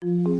Hello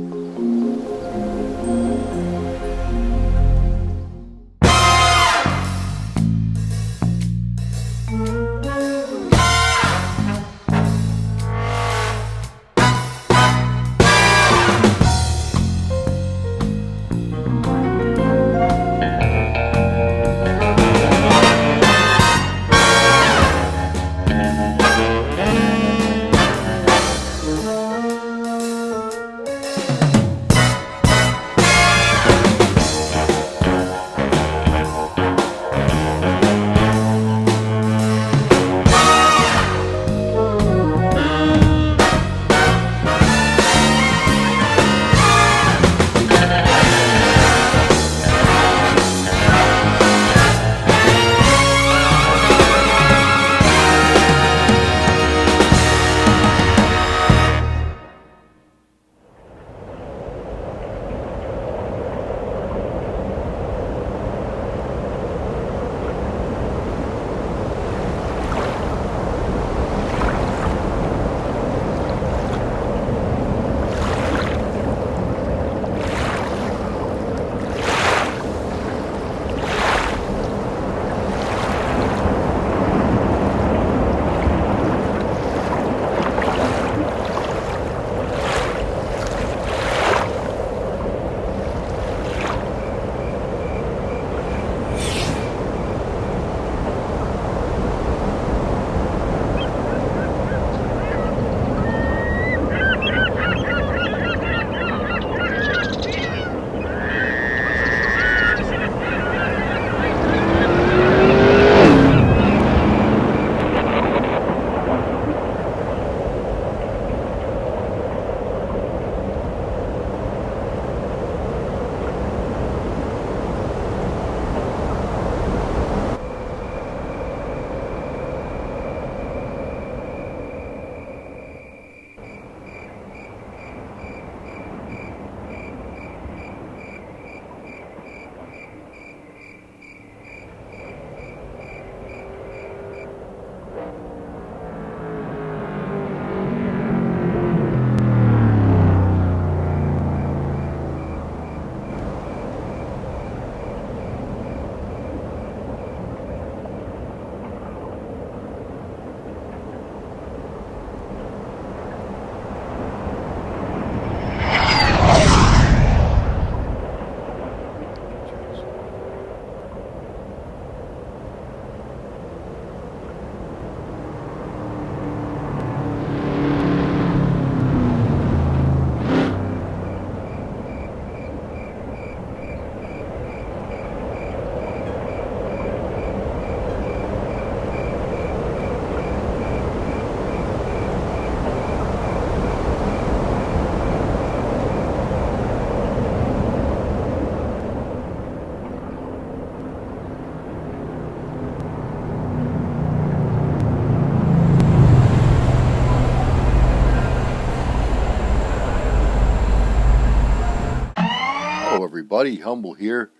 everybody, Humble here.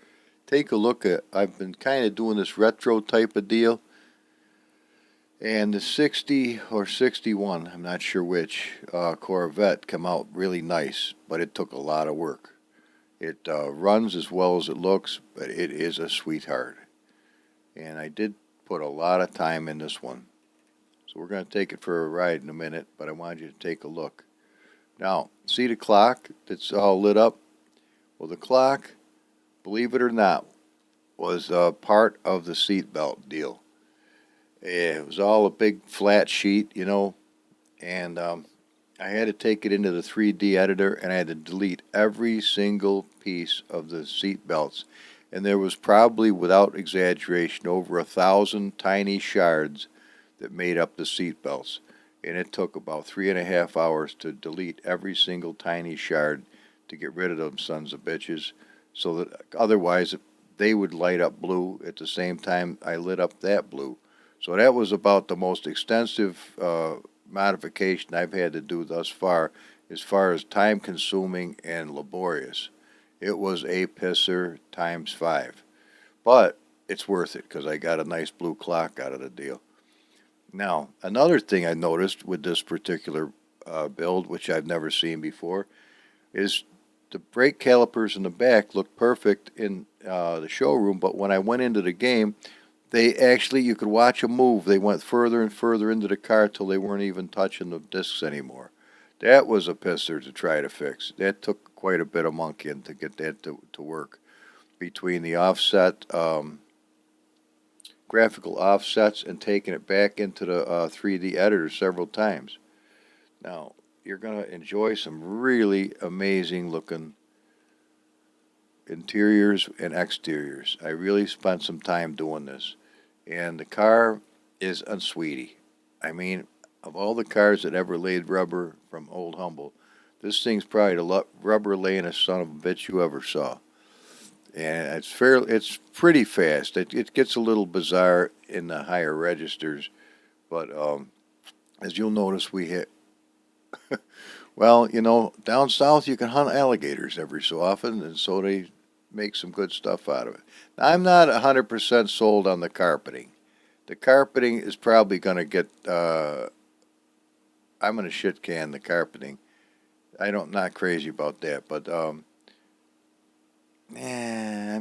Take a look at, I've been kind of doing this retro type of deal, and the 60 or 61, I'm not sure which, Corvette come out really nice, but it took a lot of work. It runs as well as it looks, but it is a sweetheart. And I did put a lot of time in this one. So we're going to take it for a ride in a minute, but I wanted you to take a look. Now, see the clock that's all lit up? Well, the clock, believe it or not, was part of the seatbelt deal. It was all a big flat sheet, and I had to take it into the 3D editor, and I had to delete every single piece of the seat belts. And there was probably, without exaggeration, over 1,000 tiny shards that made up the seat belts. And it took about 3.5 hours to delete every single tiny shard to get rid of them sons of bitches, so that otherwise they would light up blue at the same time I lit up that blue. So that was about the most extensive modification I've had to do thus far as time consuming and laborious. It was a pisser times 5. But it's worth it because I got a nice blue clock out of the deal. Now, another thing I noticed with this particular build, which I've never seen before, is the brake calipers in the back looked perfect in the showroom, but when I went into the game, they actually, you could watch them move. They went further and further into the car till they weren't even touching the discs anymore. That was a pisser to try to fix. That took quite a bit of monkeying to get that to work. Between the offset, graphical offsets, and taking it back into the 3D editor several times. Now, you're going to enjoy some really amazing looking interiors and exteriors. I really spent some time doing this. And the car is unsweetie. I mean, of all the cars that ever laid rubber from Old Humble, this thing's probably the rubber layingest son of a bitch you ever saw. And it's pretty fast. It gets a little bizarre in the higher registers, but as you'll notice, we hit. Well, down south you can hunt alligators every so often, and so they make some good stuff out of it. Now, I'm not 100% sold on the carpeting. The carpeting is probably going to get. I'm going to shit can the carpeting. Not crazy about that, but I'm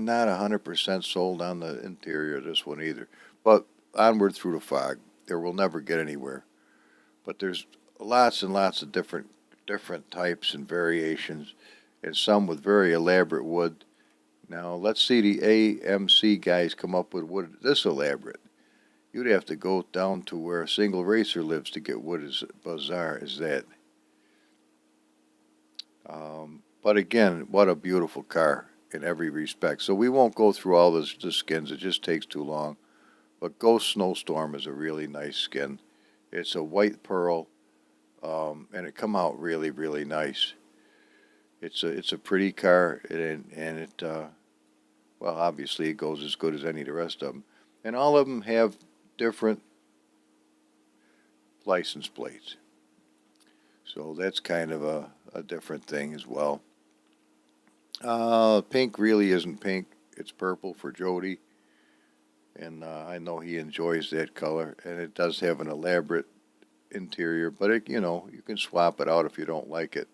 not 100% sold on the interior of this one either. But onward through the fog, there will never get anywhere. But there's lots and lots of different types and variations, and some with very elaborate wood. Now let's see the AMC guys come up with wood this elaborate. You'd have to go down to where a single racer lives to get wood as bizarre as that. But again, what a beautiful car in every respect. So we won't go through all the skins. It just takes too long. But Ghost Snowstorm is a really nice skin. It's a white pearl, and it come out really, really nice. It's a pretty car, and it well, obviously it goes as good as any of the rest of them, and all of them have different license plates. So that's kind of a different thing as well. Pink really isn't pink. It's purple for Jody, and I know he enjoys that color. And it does have an elaborate interior, but you can swap it out if you don't like it.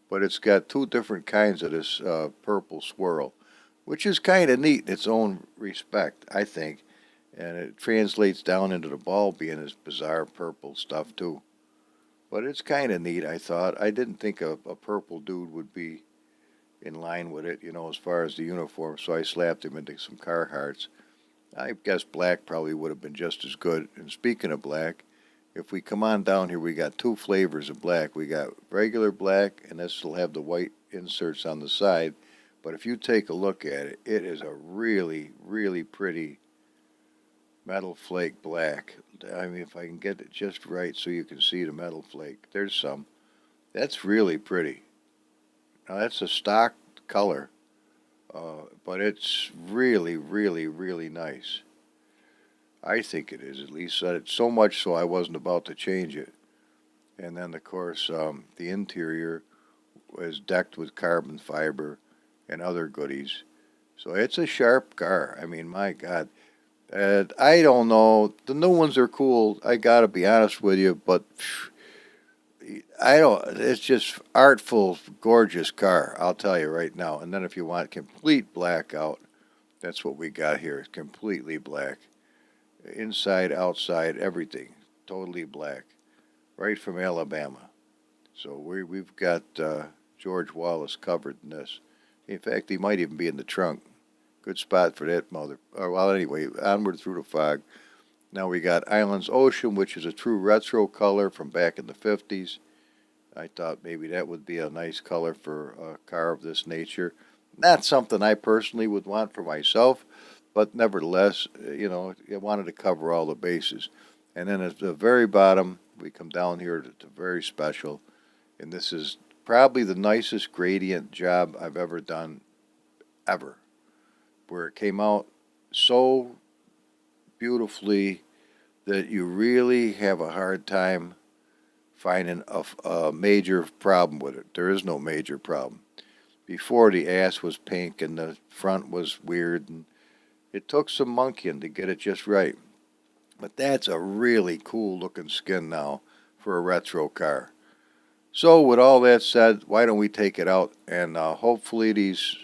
But it's got two different kinds of this purple swirl, which is kind of neat in its own respect, I think. And it translates down into the ball being this bizarre purple stuff too. But it's kind of neat, I thought. I didn't think a purple dude would be in line with it, as far as the uniform, so I slapped him into some Carhartts. I guess black probably would have been just as good. And speaking of black, if we come on down here, we got two flavors of black. We got regular black, and this will have the white inserts on the side. But if you take a look at it, it is a really, really pretty metal flake black. I mean, if I can get it just right so you can see the metal flake. There's some. That's really pretty. Now, that's a stock color, but it's really, really, really nice. I think it is, at least. So much so I wasn't about to change it. And then, of course, the interior was decked with carbon fiber and other goodies. So it's a sharp car. I mean, my God. I don't know. The new ones are cool. I gotta be honest with you, but I don't. It's just artful, gorgeous car. I'll tell you right now. And then if you want complete blackout, that's what we got here. Completely black, inside, outside, everything, totally black, right from Alabama. So we've got George Wallace covered in this. In fact, he might even be in the trunk. Good spot for that mother. Well, anyway, onward through the fog. Now we got Islands Ocean, which is a true retro color from back in the 50s. I thought maybe that would be a nice color for a car of this nature. Not something I personally would want for myself, but nevertheless, I wanted to cover all the bases. And then at the very bottom, we come down here to the very special, and this is probably the nicest gradient job I've ever done, ever, where it came out so beautifully that you really have a hard time finding a major problem with it. There is no major problem. Before, the ass was pink and the front was weird, and it took some monkeying to get it just right. But that's a really cool looking skin now for a retro car. So with all that said, why don't we take it out, and hopefully these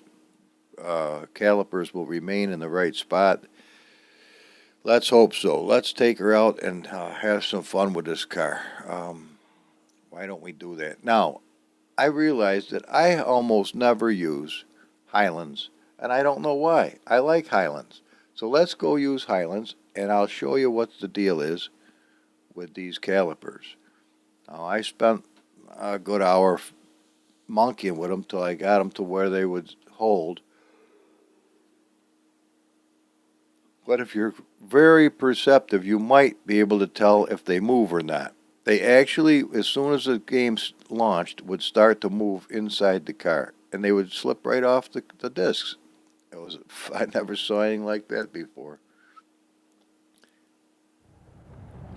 calipers will remain in the right spot. Let's hope so. Let's take her out and have some fun with this car. Why don't we do that? Now, I realize that I almost never use HighLands, and I don't know why. I like HighLands. So let's go use HighLands, and I'll show you what the deal is with these calipers. Now, I spent a good hour monkeying with them till I got them to where they would hold. But if you're very perceptive, you might be able to tell if they move or not. They actually, as soon as the game's launched, would start to move inside the car, and they would slip right off the discs. I never saw anything like that before.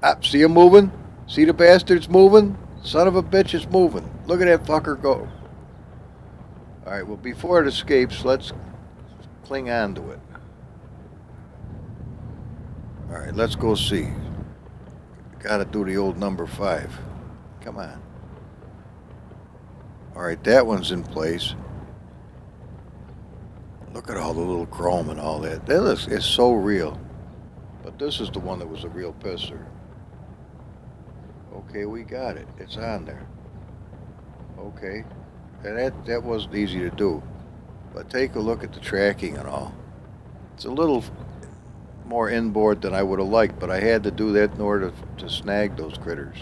Ah, see him moving? See the bastards moving? Son of a bitch is moving. Look at that fucker go. Alright, well, before it escapes, let's cling on to it. Alright, let's go see. Gotta do the old number 5. Come on. Alright, that one's in place. Look at all the little chrome and all that. That looks, it's so real. But this is the one that was a real pisser. Okay, we got it. It's on there. Okay. And that wasn't easy to do. But take a look at the tracking and all. It's a little more inboard than I would have liked, but I had to do that in order to snag those critters.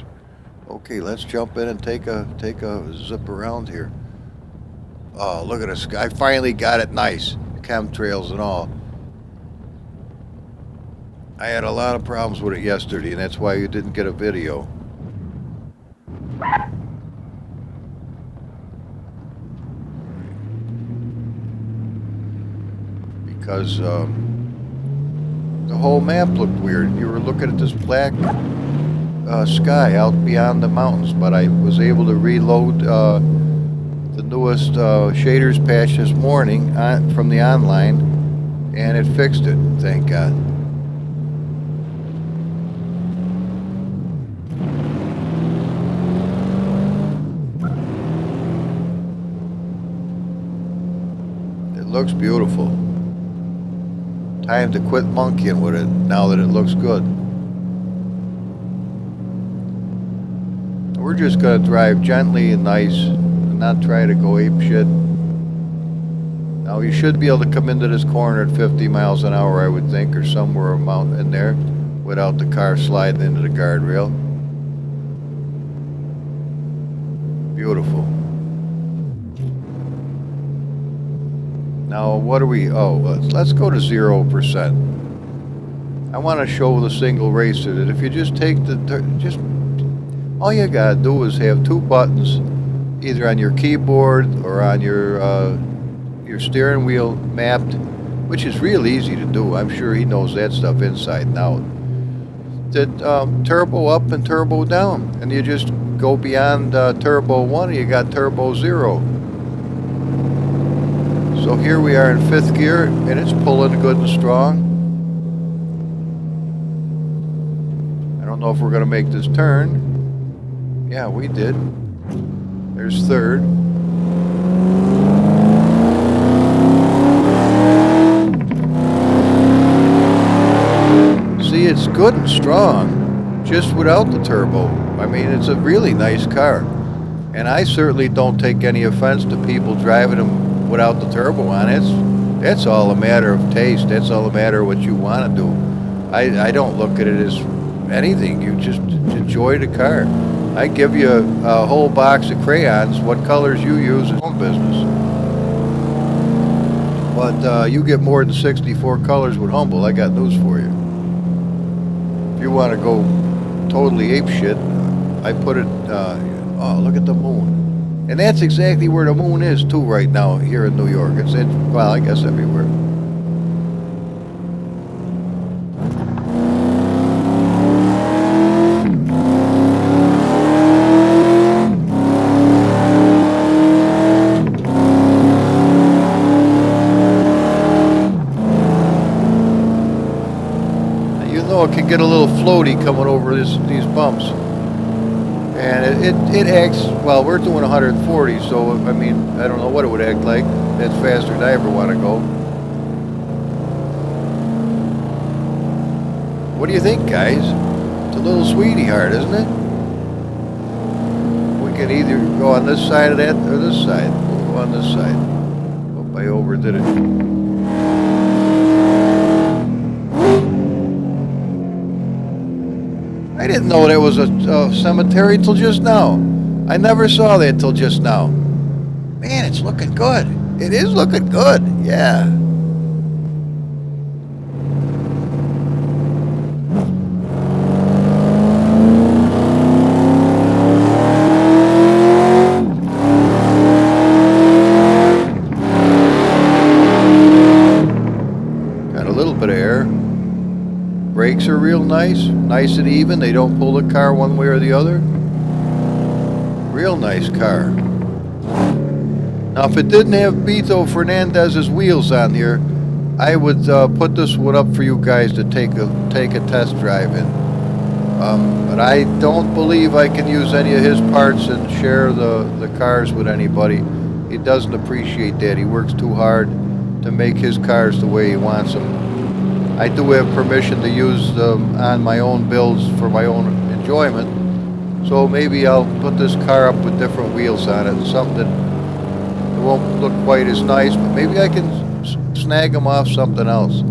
Okay, let's jump in and take a zip around here. Oh, look at this. I finally got it nice. Chemtrails and all. I had a lot of problems with it yesterday, and that's why you didn't get a video. Because the whole map looked weird. You were looking at this black sky out beyond the mountains, but I was able to reload the newest shaders patch this morning from the online, and it fixed it, thank God. It looks beautiful. Time to quit monkeying with it now that it looks good. We're just going to drive gently and nice and not try to go ape shit. Now you should be able to come into this corner at 50 miles an hour, I would think, or somewhere in there without the car sliding into the guardrail. Beautiful. Now what are we, let's go to 0%. I want to show the single racer that if you just take all you gotta do is have 2 buttons either on your keyboard or on your steering wheel mapped, which is real easy to do. I'm sure he knows that stuff inside and out. Turbo up and turbo down, and you just go beyond turbo 1 and you got turbo 0. So here we are in 5th gear, and it's pulling good and strong. I don't know if we're going to make this turn. Yeah, we did. There's 3rd. See, it's good and strong, just without the turbo. I mean, it's a really nice car. And I certainly don't take any offense to people driving them without the turbo on it. That's all a matter of taste. That's all a matter of what you want to do. I don't look at it as anything. You just enjoy the car. I give you a whole box of crayons. What colors you use is your own business. But you get more than 64 colors with Humble. I got news for you. If you want to go totally ape shit, I put it, oh, look at the moon. And that's exactly where the moon is, too, right now here in New York. Well, I guess everywhere. You know it can get a little floaty coming over these bumps. And And it acts, well, we're doing 140, so, I mean, I don't know what it would act like. That's faster than I ever want to go. What do you think, guys? It's a little sweetie heart, isn't it? We can either go on this side of that or this side. We'll go on this side. Hope I overdid it. I didn't know that was a cemetery till just now. I never saw that till just now. Man, it's looking good. It is looking good, yeah. Got a little bit of air. Brakes are real nice and even. They don't pull the car one way or the other. Real nice car. Now, if it didn't have Beto Fernandez's wheels on here, I would put this one up for you guys to take a test drive in. But I don't believe I can use any of his parts and share the cars with anybody. He doesn't appreciate that. He works too hard to make his cars the way he wants them. I do have permission to use them on my own builds for my own enjoyment. So maybe I'll put this car up with different wheels on it, something that it won't look quite as nice, but maybe I can snag them off something else.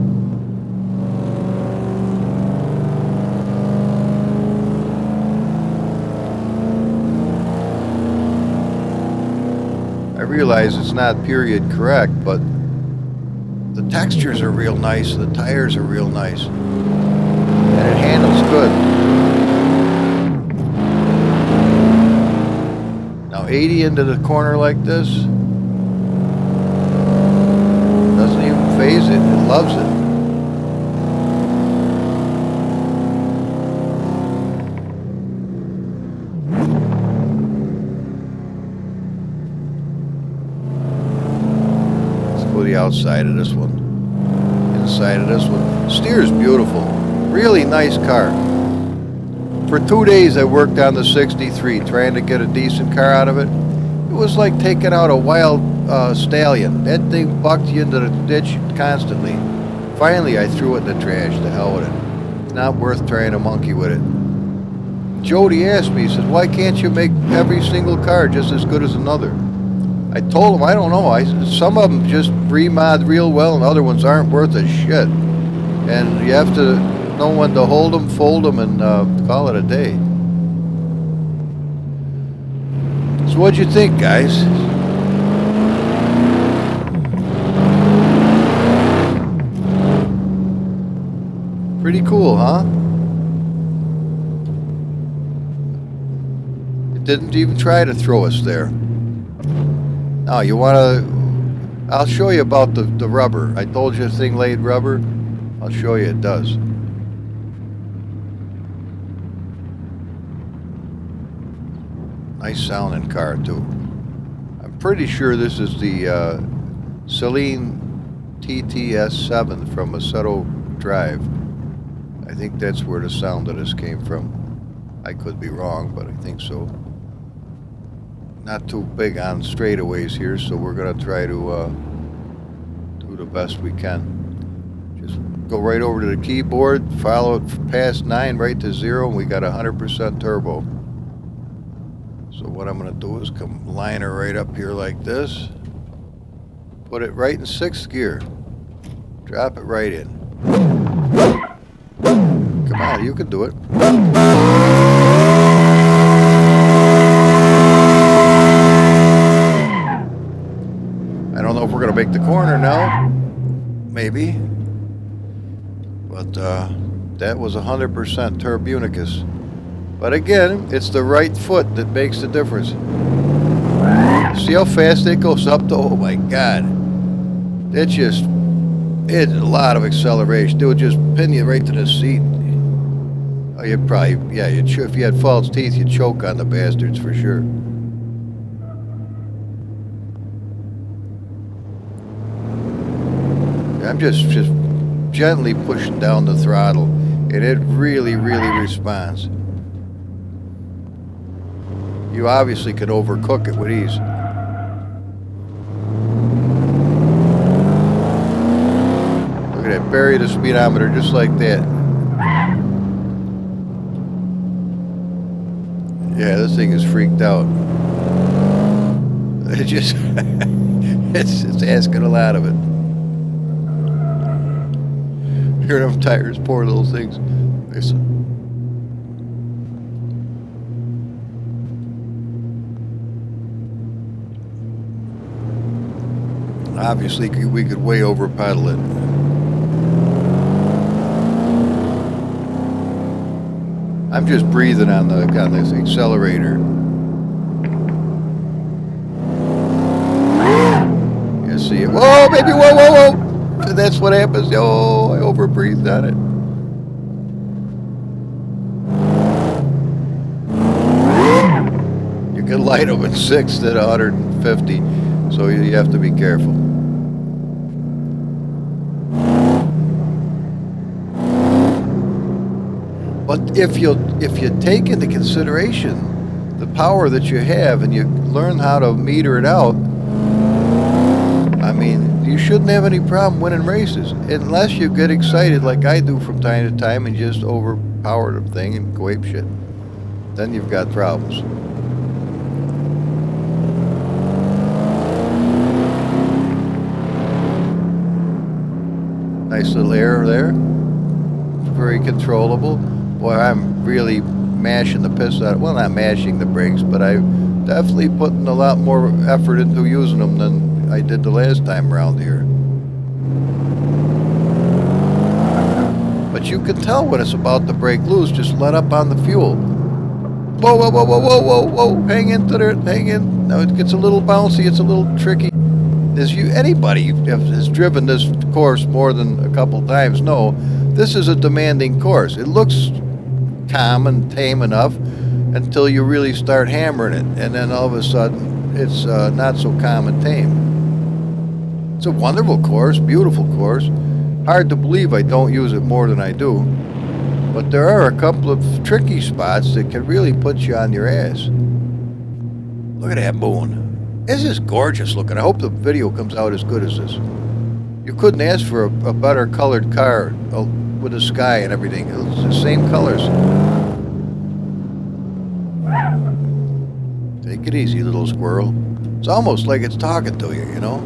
I realize it's not period correct, but the textures are real nice, the tires are real nice, and it handles good. Now 80 into the corner like this, doesn't even phase it, it loves it. The outside of this one, inside of this one. Steers beautiful, really nice car. For 2 days I worked on the 63 trying to get a decent car out of it. It was like taking out a wild stallion. That thing bucked you into the ditch constantly. Finally I threw it in the trash. To hell with it. It's not worth trying to monkey with it. Jody asked me, he says, why can't you make every single car just as good as another? I told him, I don't know. Some of them just re-mod real well and other ones aren't worth a shit. And you have to know when to hold them, fold them, and call it a day. So what'd you think, guys? Pretty cool, huh? It didn't even try to throw us there. Now, you want to... I'll show you about the rubber. I told you this thing laid rubber. I'll show you it does. Nice sounding car, too. I'm pretty sure this is the Celine TTS7 from Beto Drive. I think that's where the sound of this came from. I could be wrong, but I think so. Not too big on straightaways here, so we're going to try to do the best we can. Just go right over to the keyboard, follow it past 9 right to 0, and we got 100% turbo. So what I'm going to do is come line her right up here like this. Put it right in 6th gear. Drop it right in. Come on, you can do it. I don't know if we're going to make the corner now. Maybe. But that was 100% Turbunicus. But again, it's the right foot that makes the difference. See how fast it goes up though? Oh my God. It's a lot of acceleration. It would just pin you right to the seat. Oh, you'd probably, yeah, if you had false teeth, you'd choke on the bastards for sure. I'm just gently pushing down the throttle, and it really, really responds. you obviously can overcook it with ease. Look at that, bury the speedometer just like that. Yeah, this thing is freaked out. It just, it's asking a lot of it. Hear them tires, poor little things. Obviously, we could way over pedal it. I'm just breathing on this accelerator. You see it? Whoa, baby! Whoa, whoa, whoa! That's what happens. Oh, I overbreathed on it. You can light them at 6 at 150, so you have to be careful. But if you take into consideration the power that you have and you learn how to meter it out, I mean, you shouldn't have any problem winning races unless you get excited like I do from time to time and just overpower the thing and go ape shit. Then you've got problems. Nice little air there. Very controllable. Boy, I'm really mashing the piss out. Well, not mashing the brakes, but I'm definitely putting a lot more effort into using them than I did the last time around here. But you can tell when it's about to break loose. Just let up on the fuel. Whoa, whoa, whoa, whoa, whoa, whoa, whoa! Hang into there, hang in. Now it gets a little bouncy. It's a little tricky. Anybody has driven this course more than a couple times know this is a demanding course. It looks calm and tame enough until you really start hammering it, and then all of a sudden it's not so calm and tame. It's a wonderful course, beautiful course. Hard to believe I don't use it more than I do, but there are a couple of tricky spots that can really put you on your ass. Look at that moon. This is gorgeous looking. I hope the video comes out as good as this. You couldn't ask for a better colored car with the sky and everything. It's the same colors. Take it easy, little squirrel. It's almost like it's talking to you, you know?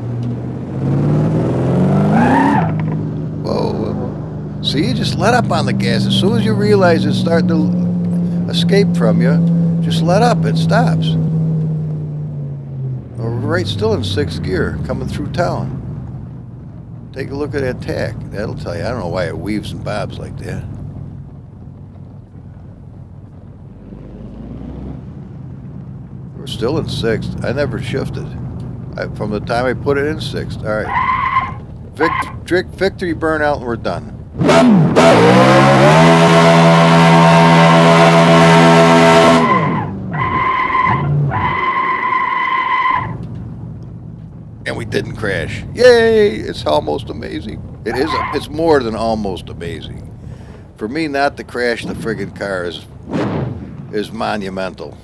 Whoa, whoa. See, you just let up on the gas. As soon as you realize it's starting to escape from you, just let up. It stops. We're right still in 6th gear, coming through town. Take a look at that tack. That'll tell you. I don't know why it weaves and bobs like that. We're still in 6th. I never shifted. From the time I put it in 6th. All right. Victory burnout, and we're done. And we didn't crash. Yay! It's almost amazing. It is. It's more than almost amazing. For me, not to crash the friggin' car is monumental.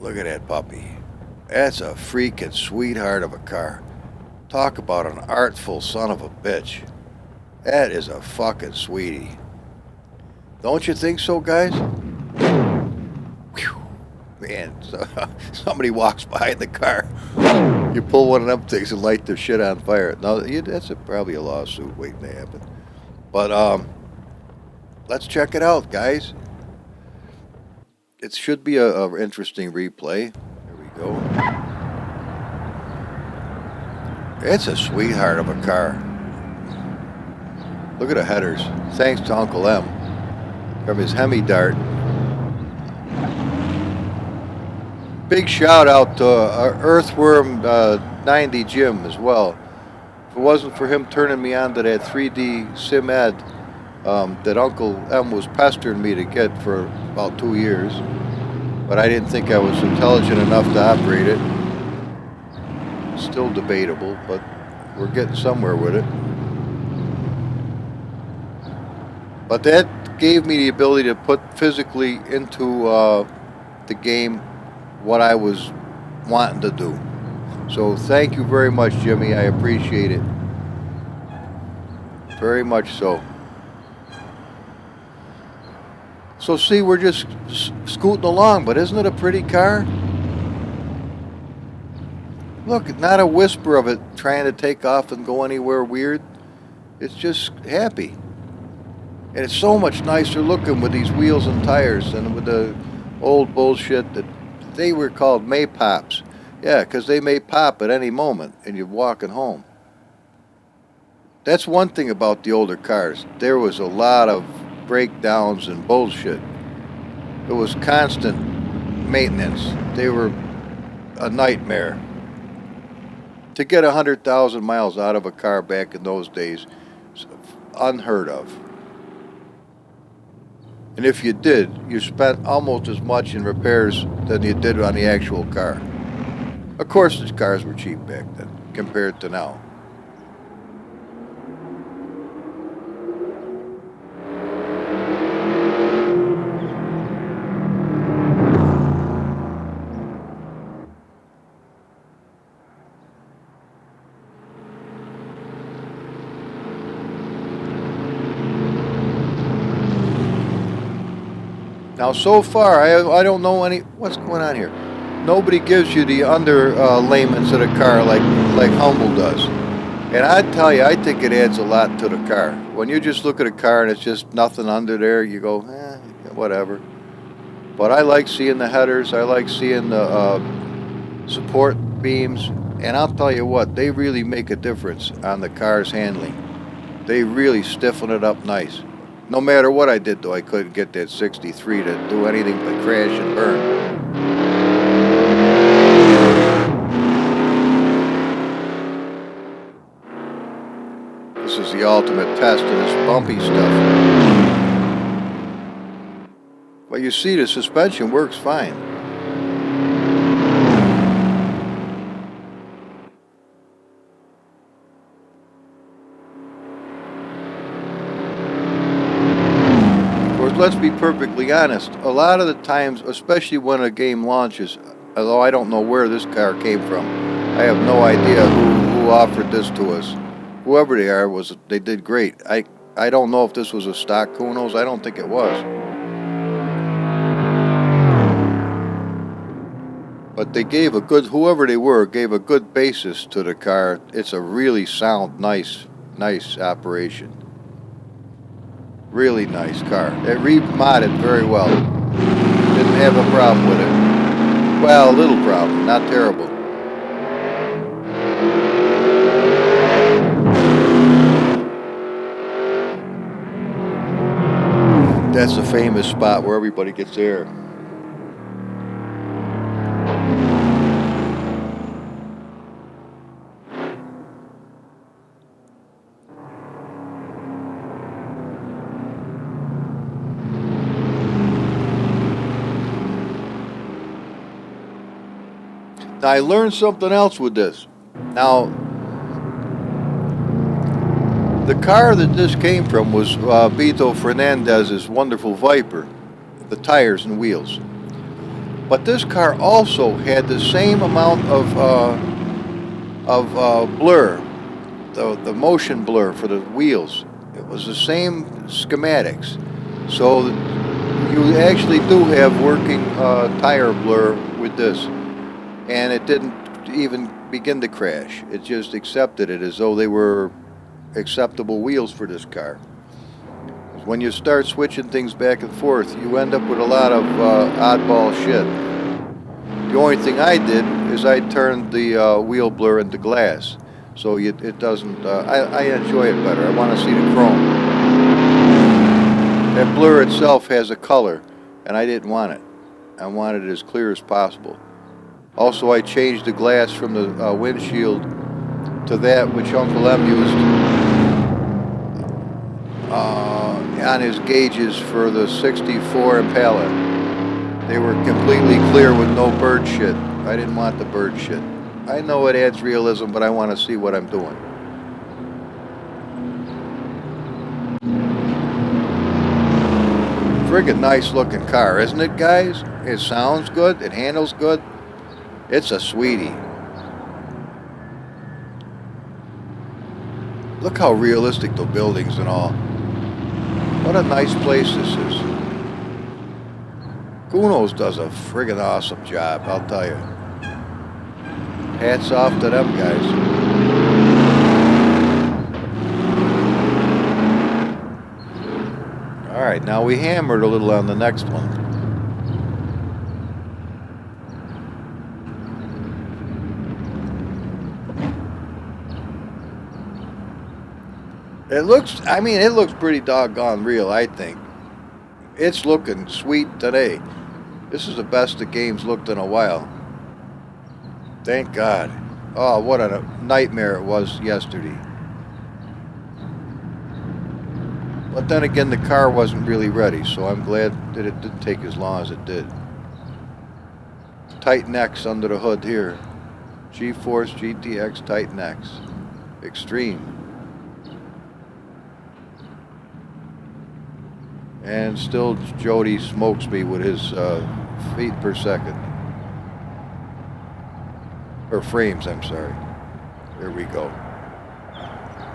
Look at that puppy. That's a freaking sweetheart of a car. Talk about an artful son of a bitch. That is a fucking sweetie. Don't you think so, guys? Whew. Man, somebody walks by in the car. You pull one of them things and light their shit on fire. Now, that's probably a lawsuit waiting to happen. But let's check it out, guys. It should be a interesting replay. Here we go. It's a sweetheart of a car. Look at the headers. Thanks to Uncle M from his Hemi Dart. Big shout out to Earthworm 90 Jim as well. If it wasn't for him turning me on to that 3D Sim Ed that Uncle M was pestering me to get for about 2 years, but I didn't think I was intelligent enough to operate it. Still debatable, but we're getting somewhere with it. But that gave me the ability to put physically into the game what I was wanting to do. So thank you very much, Jimmy. I appreciate it. Very much so. So see, we're just scooting along, but isn't it a pretty car? Look, not a whisper of it trying to take off and go anywhere weird. It's just happy. And it's so much nicer looking with these wheels and tires than with the old bullshit that they were called may pops. Yeah, because they may pop at any moment and you're walking home. That's one thing about the older cars. There was a lot of breakdowns and bullshit. It was constant maintenance. They were a nightmare. To get 100,000 miles out of a car back in those days is unheard of. And if you did, you spent almost as much in repairs than you did on the actual car. Of course, these cars were cheap back then compared to now. Now, so far, I don't know what's going on here. Nobody gives you the underlayments of the car like Humble does. And I tell you, I think it adds a lot to the car. When you just look at a car and it's just nothing under there, you go, whatever. But I like seeing the headers. I like seeing the support beams. And I'll tell you what, they really make a difference on the car's handling. They really stiffen it up nice. No matter what I did, though, I couldn't get that 63 to do anything but crash and burn. This is the ultimate test of this bumpy stuff. But you see, the suspension works fine. Let's be perfectly honest, a lot of the times, especially when a game launches, although I don't know where this car came from, I have no idea who offered this to us. Whoever they are, they did great. I don't know if this was a stock Kunos. I don't think it was. But they gave whoever they were, gave a good basis to the car. It's a really sound, nice operation. Really nice car. It re-modded very well. Didn't have a problem with it. Well, a little problem, not terrible. That's a famous spot where everybody gets air. Now, I learned something else with this. Now, the car that this came from was Beto Fernandez's wonderful Viper, the tires and wheels. But this car also had the same amount of blur, the motion blur for the wheels. It was the same schematics. So you actually do have working tire blur with this. And it didn't even begin to crash. It just accepted it as though they were acceptable wheels for this car. When you start switching things back and forth, you end up with a lot of oddball shit. The only thing I did is I turned the wheel blur into glass, so it doesn't. I enjoy it better. I want to see the chrome. That blur itself has a color, and I didn't want it. I wanted it as clear as possible. Also, I changed the glass from the windshield to that which Uncle M used on his gauges for the 64 Impala. They were completely clear with no bird shit. I didn't want the bird shit. I know it adds realism, but I want to see what I'm doing. Friggin' nice looking car, isn't it, guys? It sounds good. It handles good. It's a sweetie. Look how realistic the buildings and all. What a nice place this is. Kuno's does a friggin' awesome job, I'll tell you. Hats off to them guys. Alright, now we hammered a little on the next one. It looks, I mean, it looks pretty doggone real, I think. It's looking sweet today. This is the best the game's looked in a while. Thank God. Oh, what a nightmare it was yesterday. But then again, the car wasn't really ready, so I'm glad that it didn't take as long as it did. Titan X under the hood here. G-Force GTX Titan X. Extreme. And still Jody smokes me with his feet per second. Or frames, I'm sorry. There we go.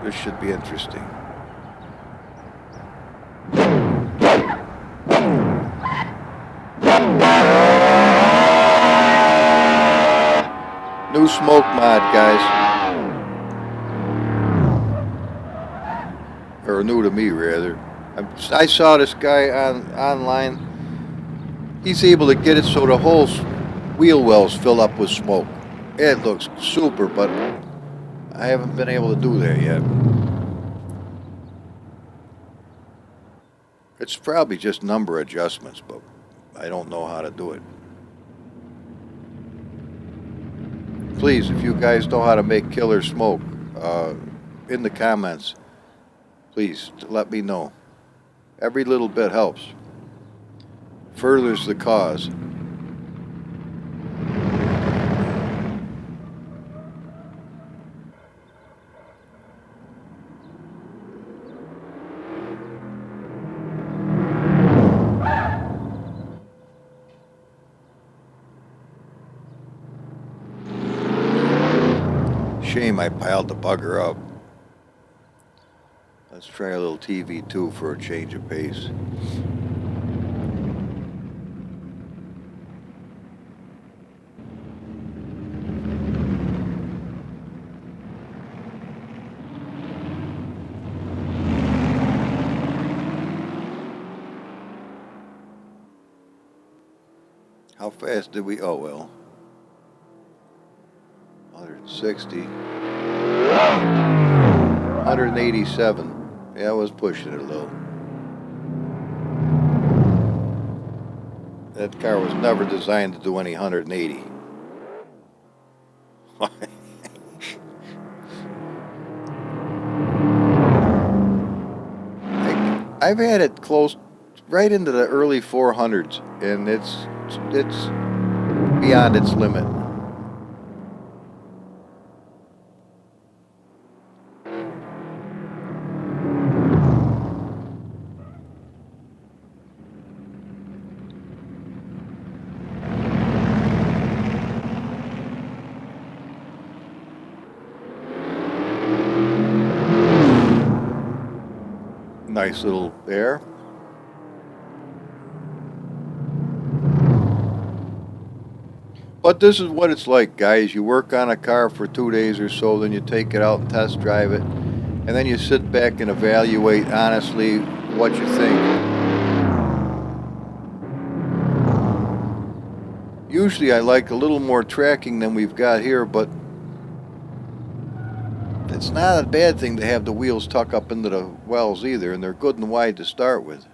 This should be interesting. New smoke mod, guys. Or new to me, rather. I saw this guy online. He's able to get it so the whole wheel wells fill up with smoke. It looks super, but I haven't been able to do that yet. It's probably just number adjustments, but I don't know how to do it. Please, if you guys know how to make killer smoke, in the comments, please let me know. Every little bit helps. Furthers the cause. Shame I piled the bugger up. Let's try a little TV2 for a change of pace. How fast did we? Oh well. 160. 187. Yeah, I was pushing it a little. That car was never designed to do any 180. I've had it close right into the early 400s, and it's beyond its limit. Nice little air. But this is what it's like, guys. You work on a car for 2 days or so, then you take it out and test drive it, and then you sit back and evaluate honestly what you think. Usually I like a little more tracking than we've got here, but it's not a bad thing to have the wheels tuck up into the wells either, and they're good and wide to start with.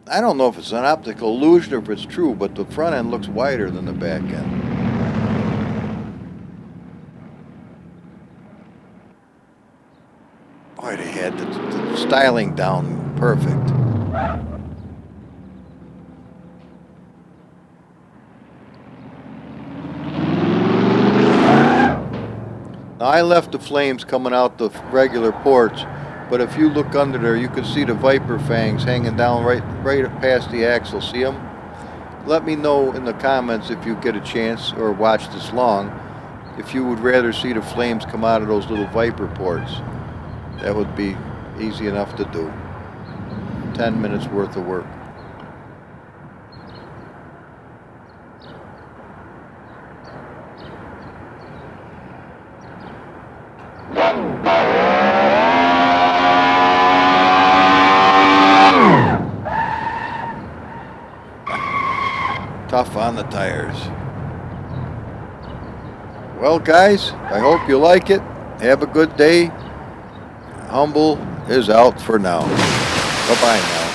I don't know if it's an optical illusion or if it's true, but the front end looks wider than the back end. Boy, they had the styling down perfect. Now I left the flames coming out the regular ports, but if you look under there, you can see the Viper fangs hanging down right past the axle. See them? Let me know in the comments if you get a chance or watch this long, if you would rather see the flames come out of those little Viper ports. That would be easy enough to do. 10 minutes worth of work. Tough on the tires. Well guys, I hope you like it. Have a good day. Humble is out for now. Bye-bye now.